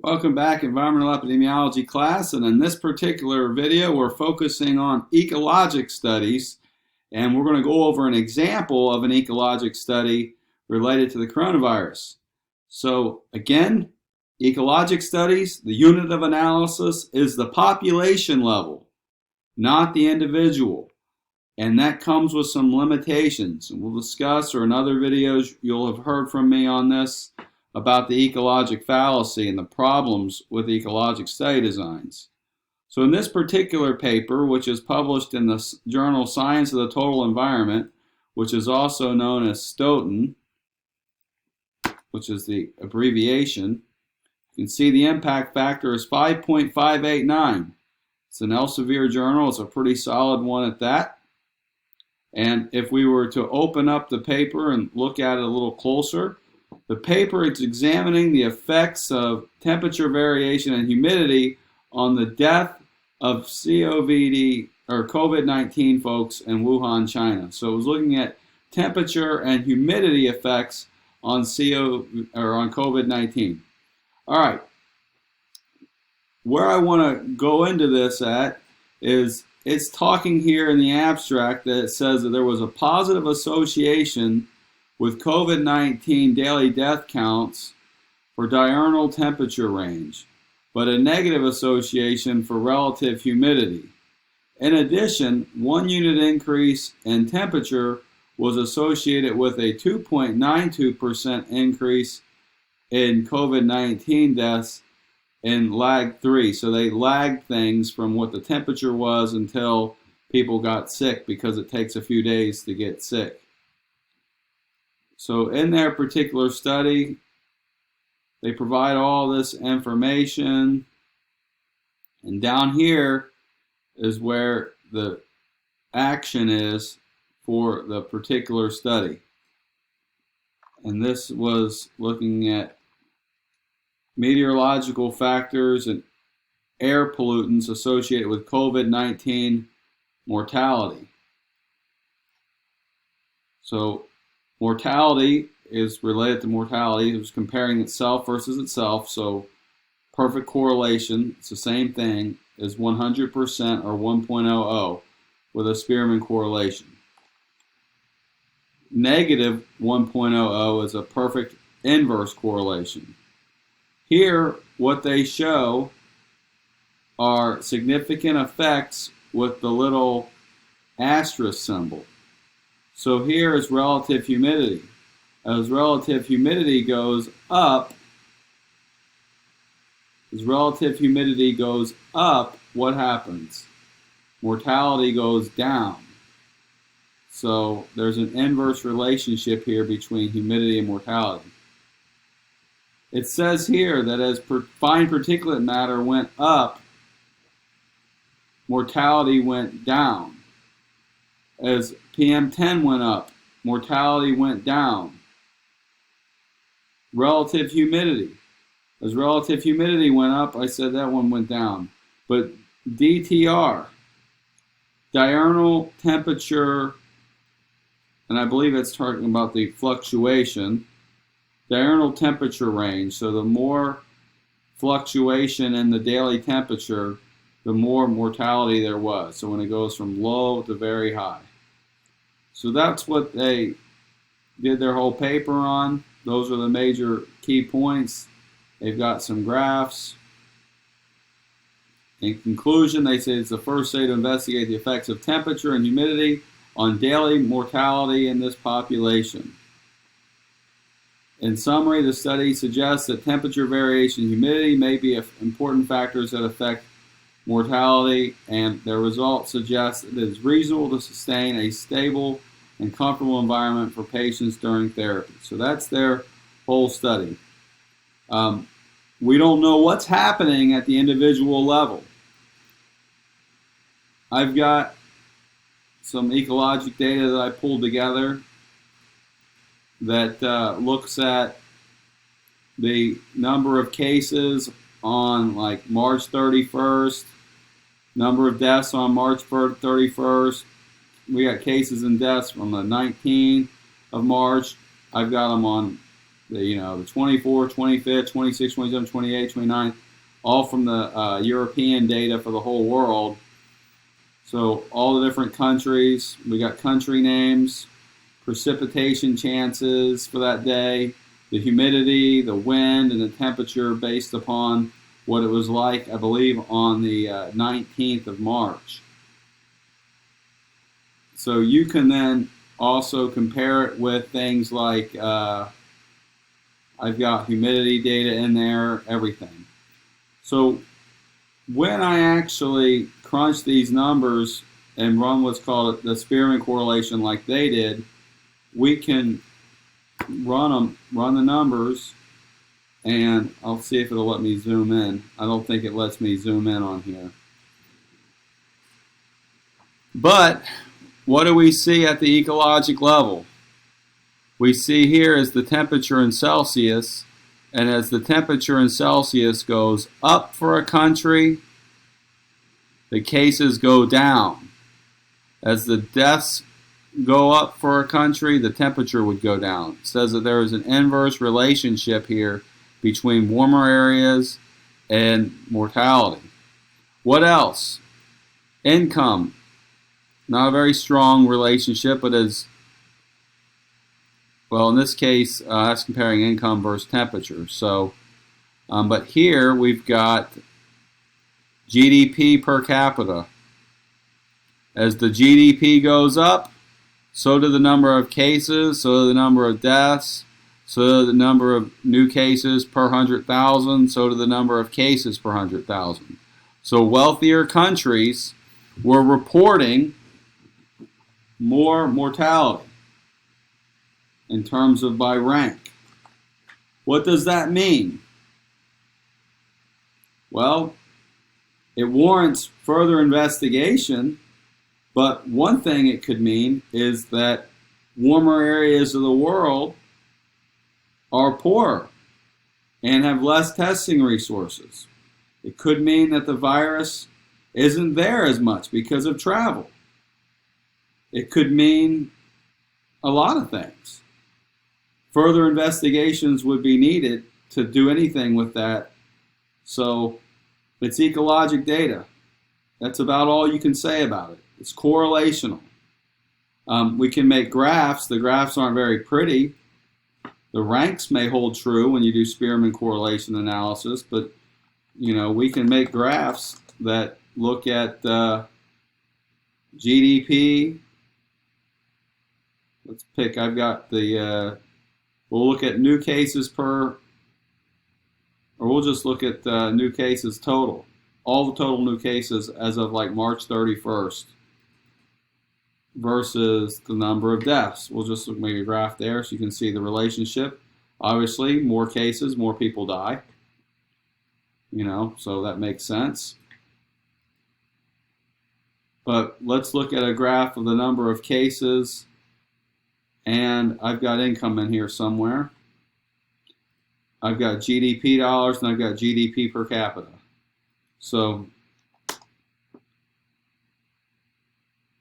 Welcome back, Environmental Epidemiology class, and in this particular video we're focusing on ecologic studies, and we're going to go over an example of an ecologic study related to the coronavirus. So again, ecologic studies, the unit of analysis is the population level, not the individual, and that comes with some limitations, and we'll discuss, or in other videos you'll have heard from me on this, about the ecologic fallacy and the problems with ecologic study designs. So in this particular paper, which is published in the journal Science of the Total Environment, which is also known as STOTN, which is the abbreviation, you can see the impact factor is 5.589. It's an Elsevier journal. It's a pretty solid one at that. And if we were to open up the paper and look at it a little closer, the paper is examining the effects of temperature variation and humidity on the death of COVID or COVID-19 folks in Wuhan, China. So it was looking at temperature and humidity effects on COVID-19. All right. Where I want to go into this at is it's talking here in the abstract that it says that there was a positive association with COVID-19 daily death counts for diurnal temperature range, but a negative association for relative humidity. In addition, 1 unit increase in temperature was associated with a 2.92% increase in COVID-19 deaths in lag 3. So they lagged things from what the temperature was until people got sick, because it takes a few days to get sick. So in their particular study, they provide all this information, and down here is where the action is for the particular study. And this was looking at meteorological factors and air pollutants associated with COVID-19 mortality. So mortality is related to mortality. It was comparing itself versus itself, so perfect correlation. It's the same thing as 100% or 1.00 with a Spearman correlation. Negative 1.00 is a perfect inverse correlation. Here, what they show are significant effects with the little asterisk symbol. So here is relative humidity. As relative humidity goes up, what happens? Mortality goes down. So there's an inverse relationship here between humidity and mortality. It says here that as fine particulate matter went up, mortality went down. As PM10 went up, mortality went down. Relative humidity. As relative humidity went up, I said that one went down. But DTR, diurnal temperature, and I believe it's talking about the fluctuation, diurnal temperature range. So the more fluctuation in the daily temperature, the more mortality there was. So when it goes from low to very high. So that's what they did their whole paper on. Those are the major key points. They've got some graphs. In conclusion, they say it's the first study to investigate the effects of temperature and humidity on daily mortality in this population. In summary, the study suggests that temperature variation and humidity may be important factors that affect mortality, and their results suggest that it is reasonable to sustain a stable and comfortable environment for patients during therapy. So that's their whole study. We don't know what's happening at the individual level. I've got some ecologic data that I pulled together that looks at the number of cases on like March 31st, number of deaths on March 31st. We got cases and deaths from the 19th of March. I've got them on the 24th, 25th, 26th, 27th, 28th, 29th, all from the European data for the whole world. So all the different countries, we got country names, precipitation chances for that day, the humidity, the wind, and the temperature based upon what it was like, I believe, on the 19th of March. So you can then also compare it with things like, I've got humidity data in there, everything. So when I actually crunch these numbers and run what's called the Spearman correlation like they did, we can run the numbers, and I'll see if it'll let me zoom in. I don't think it lets me zoom in on here. But what do we see at the ecologic level? We see here is the temperature in Celsius, and as the temperature in Celsius goes up for a country, the cases go down. As the deaths go up for a country, the temperature would go down. It says that there is an inverse relationship here between warmer areas and mortality. What else? Income. Not a very strong relationship, but as well in this case, that's comparing income versus temperature. So, but here we've got GDP per capita. As the GDP goes up, so do the number of cases, so do the number of deaths, so do the number of new cases per 100,000, so do the number of cases per 100,000. So wealthier countries were reporting more mortality in terms of by rank. What does that mean? Well, it warrants further investigation, but one thing it could mean is that warmer areas of the world are poorer and have less testing resources. It could mean that the virus isn't there as much because of travel. It could mean a lot of things. Further investigations would be needed to do anything with that. So it's ecologic data. That's about all you can say about it. It's correlational. We can make graphs. The graphs aren't very pretty. The ranks may hold true when you do Spearman correlation analysis, but we can make graphs that look at GDP. Let's pick, I've got the, we'll look at new cases per, or we'll just look at new cases total. All the total new cases as of like March 31st versus the number of deaths. We'll just make a graph there so you can see the relationship. Obviously, more cases, more people die. So that makes sense. But let's look at a graph of the number of cases, and I've got income in here somewhere. I've got GDP dollars, and I've got GDP per capita. So,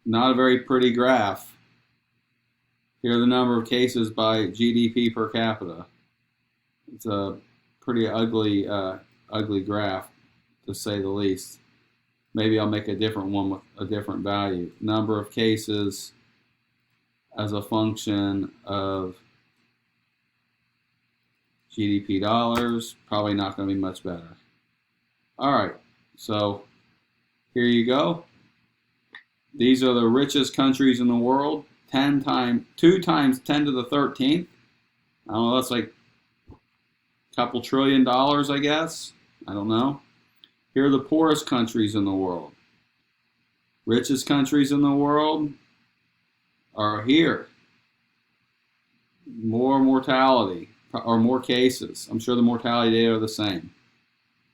not a very pretty graph. Here are the number of cases by GDP per capita. It's a pretty ugly graph, to say the least. Maybe I'll make a different one with a different value. Number of cases as a function of GDP dollars, probably not going to be much better. All right, so here you go. These are the richest countries in the world. 2 times 10 to the 13th. I don't know, that's like a couple $1 trillion, I guess. I don't know. Here are the poorest countries in the world. Richest countries in the world are here. More mortality, or more cases. I'm sure the mortality data are the same.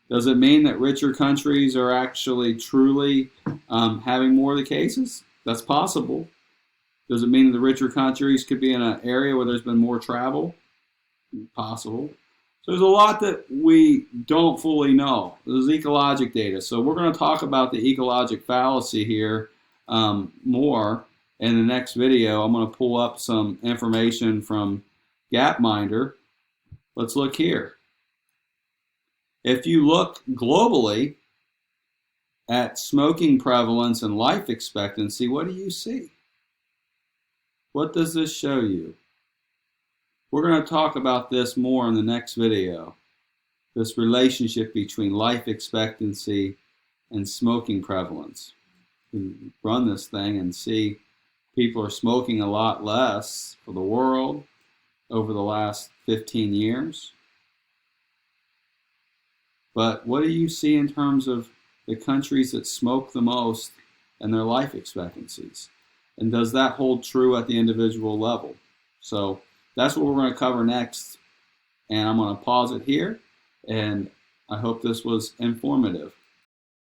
Does it mean that richer countries are actually truly having more of the cases? That's possible. Does it mean that the richer countries could be in an area where there's been more travel? Possible. So there's a lot that we don't fully know. This is ecologic data. So we're going to talk about the ecologic fallacy here more in the next video. I'm going to pull up some information from Gapminder Let's look here. If you look globally at smoking prevalence and life expectancy, what do you see? What does this show you? We're going to talk about this more in the next video, this relationship between life expectancy and smoking prevalence. You can run this thing and see people are smoking a lot less for the world over the last 15 years. But what do you see in terms of the countries that smoke the most and their life expectancies? And does that hold true at the individual level? So that's what we're going to cover next. And I'm going to pause it here. And I hope this was informative.